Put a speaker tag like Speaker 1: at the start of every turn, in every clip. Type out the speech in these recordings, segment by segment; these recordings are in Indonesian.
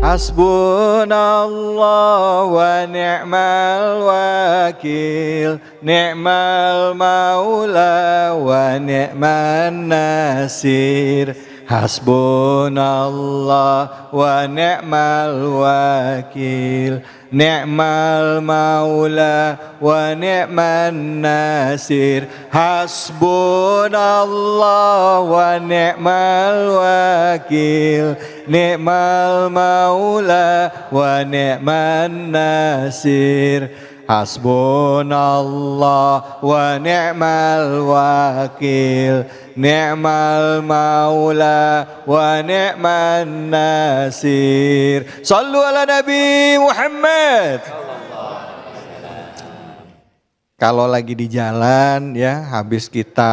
Speaker 1: Hasbunallah wa ni'mal wakil, ni'mal maula wa ni'man nasir. Hasbunallah wa ni'mal wakil, ni'mal maula wa ni'man nasir. Hasbunallah wa ni'mal wakil, ni'mal maula wa ni'man nasir. Hasbunallah wa ni'mal wakil, ni'mal maula wa ni'man nasir. Sallu ala Nabi Muhammad. Kalau lagi di jalan ya, habis kita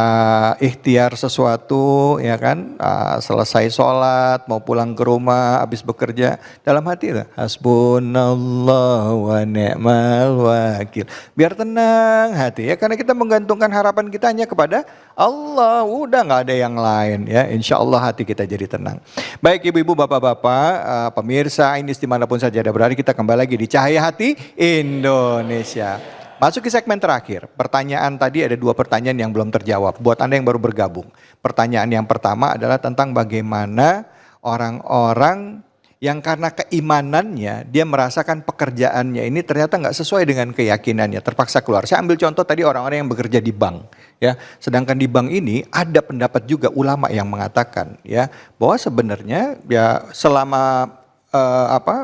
Speaker 1: ikhtiar sesuatu ya kan, selesai sholat mau pulang ke rumah, habis bekerja, dalam hati lah hasbunallah wa ni'mal wakil, biar tenang hati ya, karena kita menggantungkan harapan kita hanya kepada Allah, udah nggak ada yang lain ya, insya Allah hati kita jadi tenang. Baik ibu-ibu, bapak-bapak, pemirsa ini dimanapun saja ada berada, kita kembali lagi di Cahaya Hati Indonesia. Masuk ke segmen terakhir. Pertanyaan tadi ada 2 pertanyaan yang belum terjawab. Buat Anda yang baru bergabung. Pertanyaan yang pertama adalah tentang bagaimana orang-orang yang karena keimanannya dia merasakan pekerjaannya ini ternyata nggak sesuai dengan keyakinannya, terpaksa keluar. Saya ambil contoh tadi orang-orang yang bekerja di bank, ya. Sedangkan di bank ini ada pendapat juga ulama yang mengatakan, ya, bahwa sebenarnya ya selama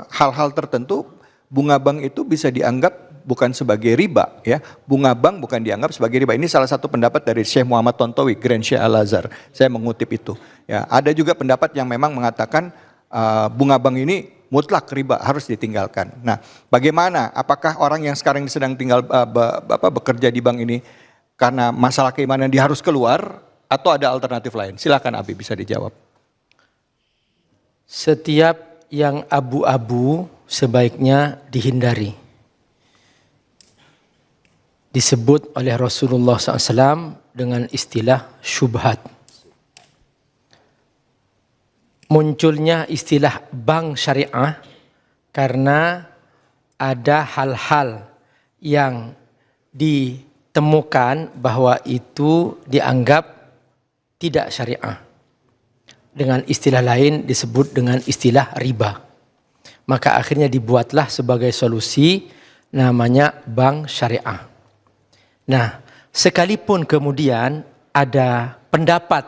Speaker 1: hal-hal tertentu bunga bank itu bisa dianggap bukan sebagai riba, ya. Bunga bank bukan dianggap sebagai riba. Ini salah satu pendapat dari Syekh Muhammad Tontowi, Grand Syekh Al-Azhar. Saya mengutip itu. Ya, ada juga pendapat yang memang mengatakan bunga bank ini mutlak riba, harus ditinggalkan. Nah, bagaimana? Apakah orang yang sekarang sedang tinggal bekerja di bank ini karena masalah keimanan dia harus keluar atau ada alternatif lain? Silakan Abi, bisa dijawab.
Speaker 2: Setiap yang abu-abu sebaiknya dihindari. Disebut oleh Rasulullah SAW dengan istilah syubhat. Munculnya istilah bank syariah karena ada hal-hal yang ditemukan bahwa itu dianggap tidak syariah. Dengan istilah lain disebut dengan istilah riba. Maka akhirnya dibuatlah sebagai solusi namanya bank syariah. Nah, sekalipun kemudian ada pendapat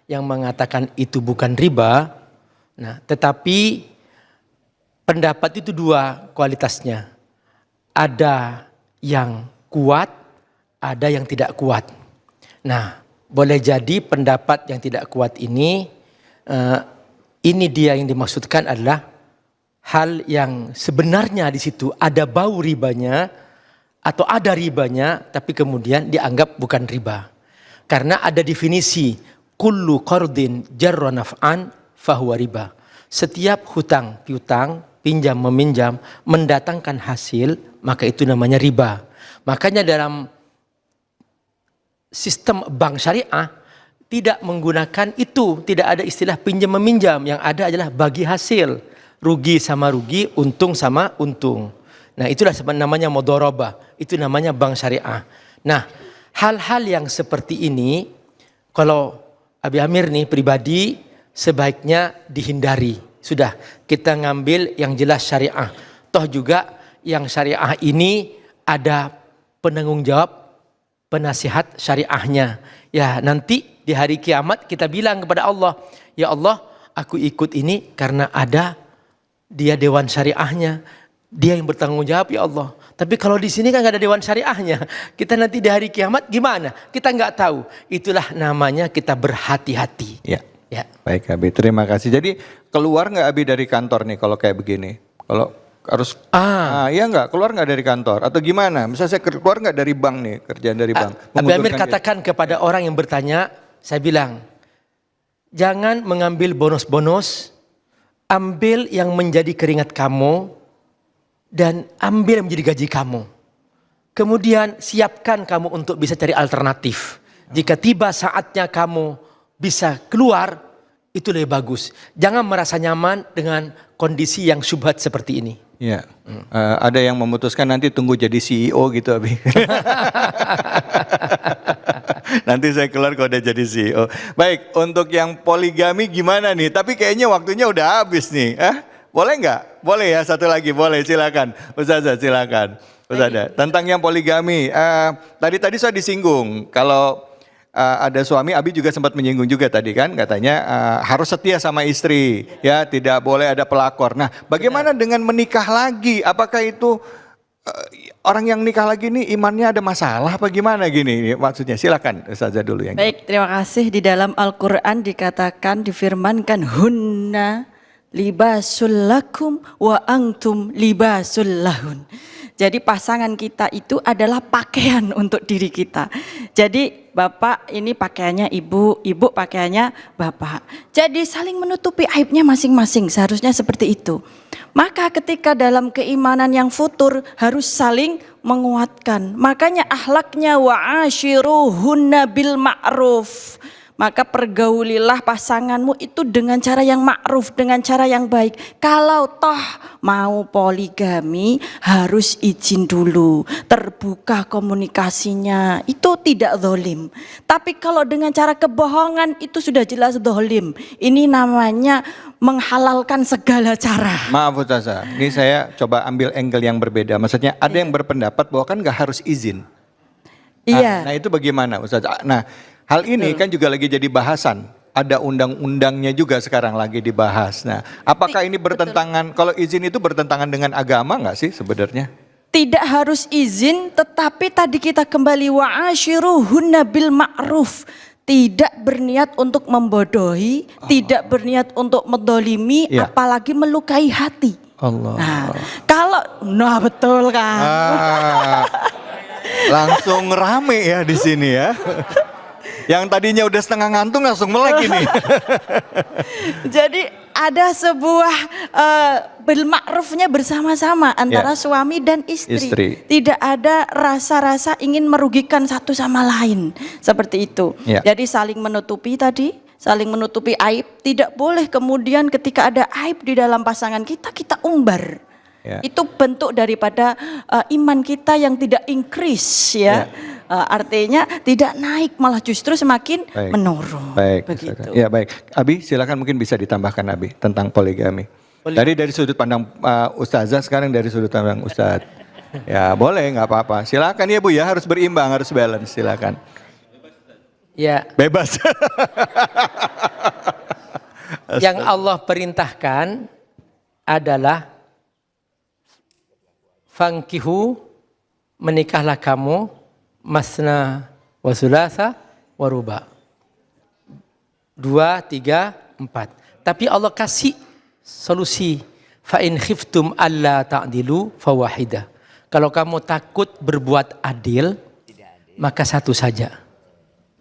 Speaker 2: yang mengatakan itu bukan riba, nah, tetapi pendapat itu 2 kualitasnya. Ada yang kuat, ada yang tidak kuat. Nah, boleh jadi pendapat yang tidak kuat ini dia yang dimaksudkan adalah hal yang sebenarnya di situ ada bau ribanya, atau ada ribanya, tapi kemudian dianggap bukan riba. Karena ada definisi, kullu qardin jarra naf'an fahuwa riba. Setiap hutang piutang, pinjam meminjam, mendatangkan hasil, maka itu namanya riba. Makanya dalam sistem bank syariah, tidak menggunakan itu, tidak ada istilah pinjam meminjam, yang ada adalah bagi hasil. Rugi sama rugi, untung sama untung. Nah, itulah namanya mudharabah, itu namanya bank syariah. Nah, hal-hal yang seperti ini, kalau Abi Amir nih pribadi, sebaiknya dihindari. Sudah, kita ngambil yang jelas syariah. Toh juga yang syariah ini ada penanggung jawab penasihat syariahnya. Ya, nanti di hari kiamat kita bilang kepada Allah, ya Allah, aku ikut ini karena ada dia dewan syariahnya. Dia yang bertanggung jawab, ya Allah. Tapi kalau di sini kan nggak ada dewan syariahnya. Kita nanti di hari kiamat gimana? Kita nggak tahu. Itulah namanya kita berhati-hati.
Speaker 1: Ya.
Speaker 2: Ya.
Speaker 1: Baik Abi, terima kasih. Jadi keluar nggak Abi dari kantor nih kalau kayak begini? Kalau harus, iya nggak? Keluar nggak dari kantor? Atau gimana? Misalnya saya keluar nggak dari bank nih, kerjaan dari bank.
Speaker 2: Abi Amir katakan kepada orang yang bertanya, saya bilang, jangan mengambil bonus-bonus, ambil yang menjadi keringat kamu, dan ambil yang menjadi gaji kamu. Kemudian siapkan kamu untuk bisa cari alternatif. Jika tiba saatnya kamu bisa keluar, itu lebih bagus. Jangan merasa nyaman dengan kondisi yang syubhat seperti ini.
Speaker 1: Ya, ada yang memutuskan nanti tunggu jadi CEO gitu, Abi. Nanti saya keluar kalau udah jadi CEO. Baik, untuk yang poligami gimana nih? Tapi kayaknya waktunya udah habis nih. Boleh nggak? Boleh ya, satu lagi boleh, silakan. Ustazah silakan. Ustazah, tentang yang poligami, tadi saya disinggung kalau ada suami, Abi juga sempat menyinggung juga tadi kan, katanya harus setia sama istri, ya tidak boleh ada pelakor. Nah, bagaimana dengan menikah lagi? Apakah itu orang yang nikah lagi ini imannya ada masalah apa gimana gini? Maksudnya silakan Ustazah dulu yang.
Speaker 3: Baik, terima kasih. Di dalam Al-Quran dikatakan, difirmankan, hunna libasul lakum wa antum libasul lahun. Jadi pasangan kita itu adalah pakaian untuk diri kita. Jadi bapak ini pakaiannya ibu, ibu pakaiannya bapak. Jadi saling menutupi aibnya masing-masing, seharusnya seperti itu. Maka ketika dalam keimanan yang futur harus saling menguatkan. Makanya akhlaknya wa'ashiruhunna bil ma'ruf. Maka pergaulilah pasanganmu itu dengan cara yang ma'ruf, dengan cara yang baik. Kalau toh mau poligami harus izin dulu, terbuka komunikasinya, itu tidak zalim. Tapi kalau dengan cara kebohongan itu sudah jelas zalim. Ini namanya menghalalkan segala cara.
Speaker 1: Maaf Ustazah, ini saya coba ambil angle yang berbeda. Maksudnya ada yang berpendapat bahwa kan nggak harus izin.
Speaker 3: Iya.
Speaker 1: Nah itu bagaimana Ustazah? Nah hal ini kan juga lagi jadi bahasan. Ada undang-undangnya juga sekarang lagi dibahas. Nah, apakah ini bertentangan? Kalau izin itu bertentangan dengan agama nggak sih sebenarnya?
Speaker 3: Tidak harus izin, tetapi tadi kita kembali wa'ashiruhunna bil ma'ruf. Tidak berniat untuk membodohi, tidak berniat untuk mendolimi, apalagi melukai hati.
Speaker 1: Allah.
Speaker 3: Nah betul kan?
Speaker 1: Langsung rame ya di sini ya. Yang tadinya udah setengah ngantuk langsung melek ini.
Speaker 3: Jadi ada sebuah bil ma'rufnya bersama-sama antara suami dan istri. Tidak ada rasa-rasa ingin merugikan satu sama lain. Seperti itu. Jadi saling menutupi tadi, saling menutupi aib. Tidak boleh kemudian ketika ada aib di dalam pasangan kita, kita umbar. Itu bentuk daripada iman kita yang tidak increase ya. Artinya tidak naik, malah justru semakin menurun.
Speaker 1: Baik,
Speaker 3: begitu.
Speaker 1: Ya baik. Abi silakan mungkin bisa ditambahkan Abi tentang poligami. Dari sudut pandang Ustazah, sekarang dari sudut pandang Ustadz. Ya boleh, nggak apa-apa. Silakan ya Bu ya, harus berimbang, harus balance. Silakan.
Speaker 2: Ya.
Speaker 1: Bebas.
Speaker 2: Yang Allah perintahkan adalah fankihu, menikahlah kamu, masna wa sulasa wa ruba. 2, 3, 4. Tapi Allah kasih solusi. Fa in khiftum alla ta'dilu fawahida. Kalau kamu takut berbuat adil, maka satu saja.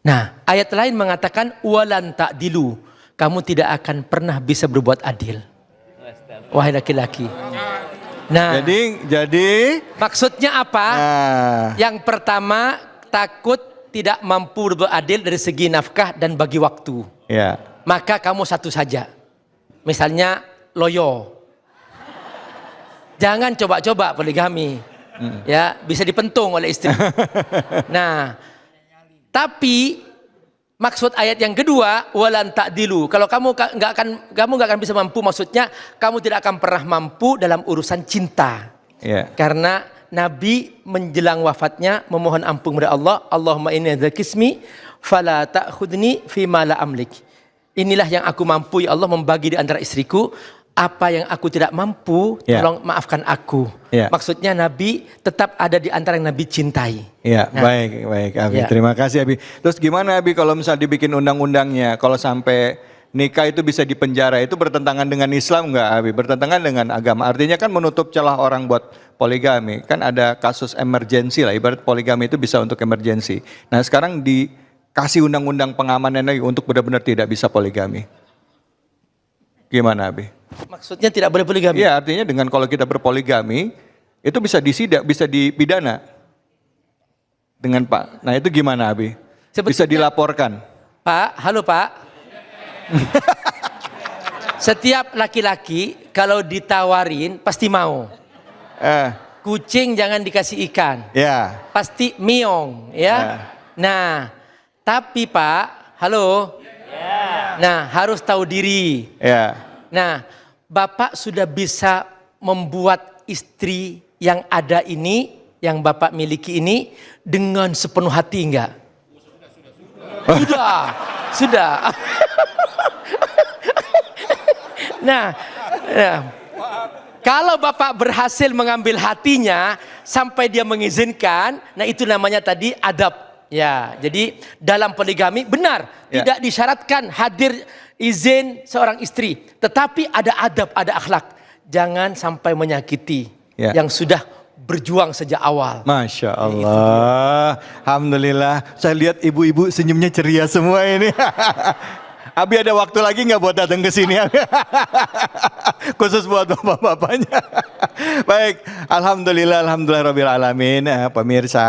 Speaker 2: Nah, ayat lain mengatakan walan ta'dilu. Kamu tidak akan pernah bisa berbuat adil. Wahai laki-laki. Nah,
Speaker 1: jadi
Speaker 2: maksudnya apa? Yang pertama, takut tidak mampu berbuat adil dari segi nafkah dan bagi waktu. Maka kamu satu saja. Misalnya loyo. Jangan coba-coba poligami. Ya, bisa dipentung oleh istri. Nah, tapi maksud ayat yang kedua, walan ta'dilu. Kalau kamu nggak akan bisa mampu, maksudnya kamu tidak akan pernah mampu dalam urusan cinta. Karena Nabi menjelang wafatnya memohon ampun kepada Allah, Allahumma inni dzakismi fala ta'khudni fi ma la amlik. Inilah yang aku mampu ya Allah, membagi di antara istriku. Apa yang aku tidak mampu, tolong maafkan aku. Maksudnya Nabi tetap ada di antara yang Nabi cintai.
Speaker 1: Baik Abi. Terima kasih Abi. Terus gimana Abi kalau misal dibikin undang-undangnya, kalau sampai nikah itu bisa dipenjara, itu bertentangan dengan Islam nggak Abi? Bertentangan dengan agama. Artinya kan menutup celah orang buat poligami. Kan ada kasus emergensi lah, ibarat poligami itu bisa untuk emergensi. Nah sekarang dikasih undang-undang pengamanan lagi untuk benar-benar tidak bisa poligami. Gimana Abi?
Speaker 2: Maksudnya tidak boleh poligami?
Speaker 1: Iya, artinya dengan kalau kita berpoligami itu bisa disidak, bisa dipidana dengan Pak. Nah itu gimana Abi? Bisa dilaporkan?
Speaker 2: Pak, halo Pak. Setiap laki-laki kalau ditawarin pasti mau. Kucing jangan dikasih ikan.
Speaker 1: Ya.
Speaker 2: Pasti miong, ya. Nah, tapi Pak, halo. Nah, harus tahu diri.
Speaker 1: Ya.
Speaker 2: Nah, Bapak sudah bisa membuat istri yang ada ini, yang Bapak miliki ini dengan sepenuh hati enggak? Sudah. Nah, kalau Bapak berhasil mengambil hatinya sampai dia mengizinkan, nah itu namanya tadi adab. Ya, jadi dalam poligami benar tidak disyaratkan hadir izin seorang istri, tetapi ada adab, ada akhlak. Jangan sampai menyakiti yang sudah berjuang sejak awal.
Speaker 1: Masya Allah, alhamdulillah. Saya lihat ibu-ibu senyumnya ceria semua ini. Abi ada waktu lagi nggak buat datang ke sini? Khusus buat bapak-bapaknya. Baik, alhamdulillah rabbil alamin. Pemirsa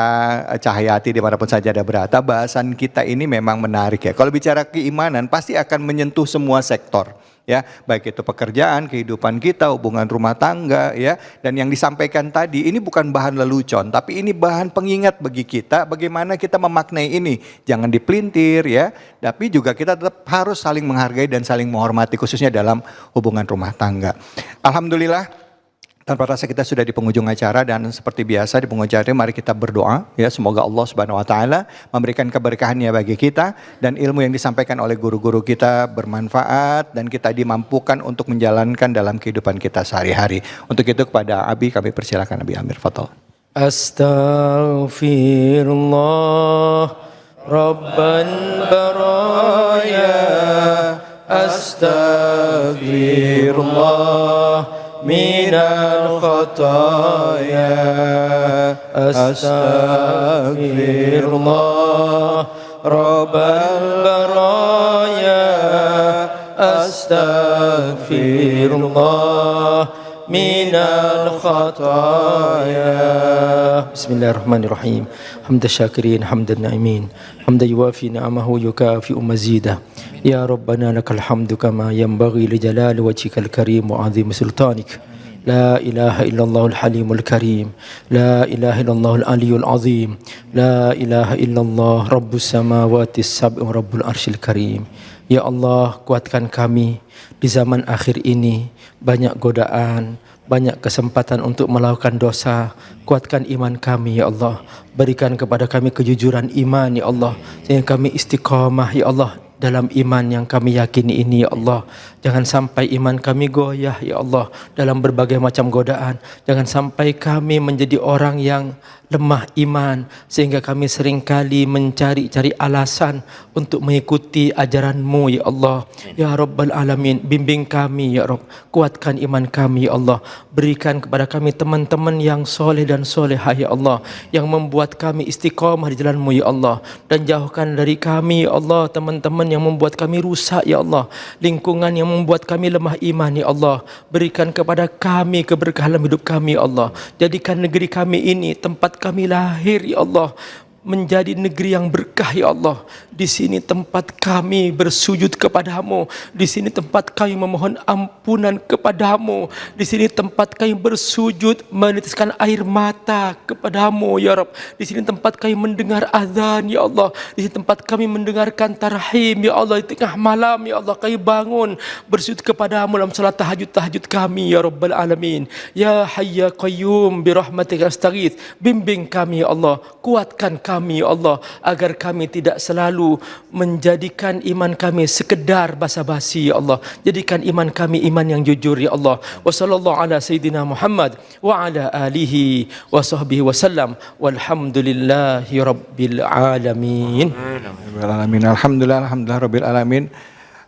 Speaker 1: Cahayati dimanapun saja ada berada, bahasan kita ini memang menarik ya. Kalau bicara keimanan pasti akan menyentuh semua sektor. Ya, baik itu pekerjaan, kehidupan kita, hubungan rumah tangga, ya. Dan yang disampaikan tadi ini bukan bahan lelucon, tapi ini bahan pengingat bagi kita bagaimana kita memaknai ini. Jangan dipelintir, ya. Tapi juga kita tetap harus saling menghargai dan saling menghormati, khususnya dalam hubungan rumah tangga. Alhamdulillah. Tanpa rasa kita sudah di penghujung acara, dan seperti biasa di penghujung acara mari kita berdoa ya, semoga Allah Subhanahu wa taala memberikan keberkahannya bagi kita dan ilmu yang disampaikan oleh guru-guru kita bermanfaat dan kita dimampukan untuk menjalankan dalam kehidupan kita sehari-hari. Untuk itu kepada Abi kami persilakan, Abi Amir, fadhol.
Speaker 2: Astaghfirullah Rabban baraya, astaghfirullah minal khataya, astaghfirullah rabbal baraya, astaghfirullah minal khataya. Bismillahirrahmanirrahim. Hamdan syakirin, hamdan na'imin, hamdan yuwafi ni'amahu yukafi'u mazidah. Ya Rabbana lakal hamdu kama yanbaghi li jalali wajhikal karim wa 'azimi sultanik. La ilaha illallahul halimul karim, la ilaha illallahul aliyul azim, la ilaha illallah rabbus samawati sab'i wa rabbul arsyil karim. Ya Allah, kuatkan kami di zaman akhir ini, banyak godaan, banyak kesempatan untuk melakukan dosa. Kuatkan iman kami ya Allah, berikan kepada kami kejujuran iman ya Allah, sehingga kami istiqamah ya Allah dalam iman yang kami yakini ini ya Allah. Jangan sampai iman kami goyah ya Allah dalam berbagai macam godaan. Jangan sampai kami menjadi orang yang lemah iman sehingga kami seringkali mencari-cari alasan untuk mengikuti ajaran-Mu ya Allah. Ya Rabbal Alamin, bimbing kami ya Rabb, kuatkan iman kami ya Allah. Berikan kepada kami teman-teman yang soleh dan solehah ya Allah, yang membuat kami istiqamah di jalan-Mu ya Allah. Dan jauhkan dari kami ya Allah teman-teman yang membuat kami rusak ya Allah, lingkungan yang membuat kami lemah iman ya Allah. Berikan kepada kami keberkahan dalam hidup kami ya Allah. Jadikan negeri kami ini tempat kami lahir ya Allah menjadi negeri yang berkah ya Allah. Di sini tempat kami bersujud kepadamu, di sini tempat kami memohon ampunan kepadamu, di sini tempat kami bersujud menitiskan air mata kepadamu ya Rabb. Di sini tempat kami mendengar azan ya Allah, di sini tempat kami mendengarkan tarhim ya Allah. Di tengah malam ya Allah kami bangun bersujud kepadamu dalam salat tahajud kami ya Rabbal Alamin. Ya Hayya Qayyum birahmatika astaghits, bimbing kami ya Allah, kuatkan kami ya Allah agar kami tidak selalu menjadikan iman kami sekedar basa-basi ya Allah. Jadikan iman kami iman yang jujur ya Allah. Wa sallallahu ala sayyidina Muhammad wa ala alihi wa sahbihi wasallam walhamdulillahi rabbil alamin.
Speaker 1: Alhamdulillah rabbil alamin.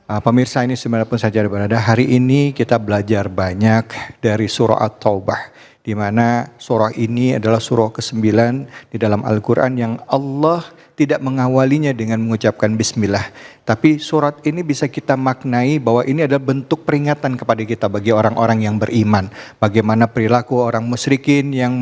Speaker 1: Pemirsa ini dimanapun saja berada, hari ini kita belajar banyak dari surah At-Taubah, di mana surah ini adalah surah ke-9 di dalam Al-Quran yang Allah tidak mengawalinya dengan mengucapkan bismillah. Tapi surat ini bisa kita maknai bahwa ini adalah bentuk peringatan kepada kita bagi orang-orang yang beriman. Bagaimana perilaku orang musyrikin yang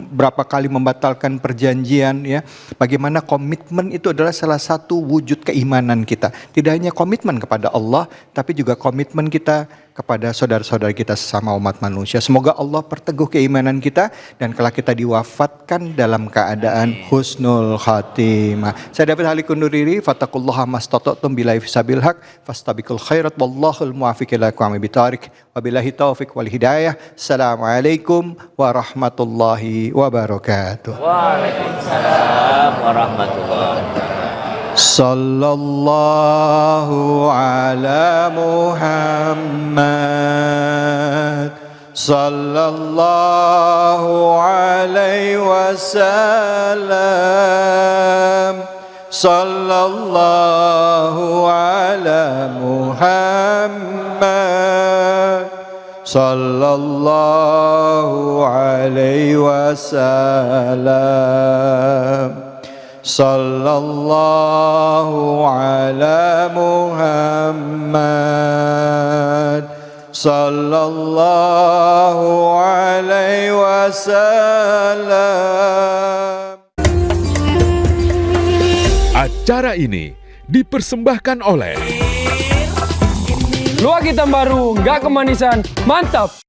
Speaker 1: berapa kali membatalkan perjanjian ya. Bagaimana komitmen itu adalah salah satu wujud keimanan kita. Tidak hanya komitmen kepada Allah, tapi juga komitmen kita kepada saudara-saudara kita sesama umat manusia. Semoga Allah perteguh keimanan kita dan kelak kita diwafatkan dalam keadaan husnul khatimah. Saya David Halik undur diri. Fattaqullaha mastata'tum billahi fisabil haq fastabiqul khairat wallahul muwaffiq ila aqwamit thoriq. Wabillahi taufiq wal hidayah. Assalamualaikum warahmatullahi wabarakatuh.
Speaker 4: Waalaikumsalam warahmatullahi wabarakatuh.
Speaker 1: Sallallahu ala Muhammad sallallahu alaihi wasallam sallallahu ala Muhammad sallallahu alaihi wasallam sallallahu ala Muhammad sallallahu alaihi wasallam.
Speaker 5: Acara ini dipersembahkan oleh
Speaker 6: Luak hitam baru, nggak kemanisan, mantap!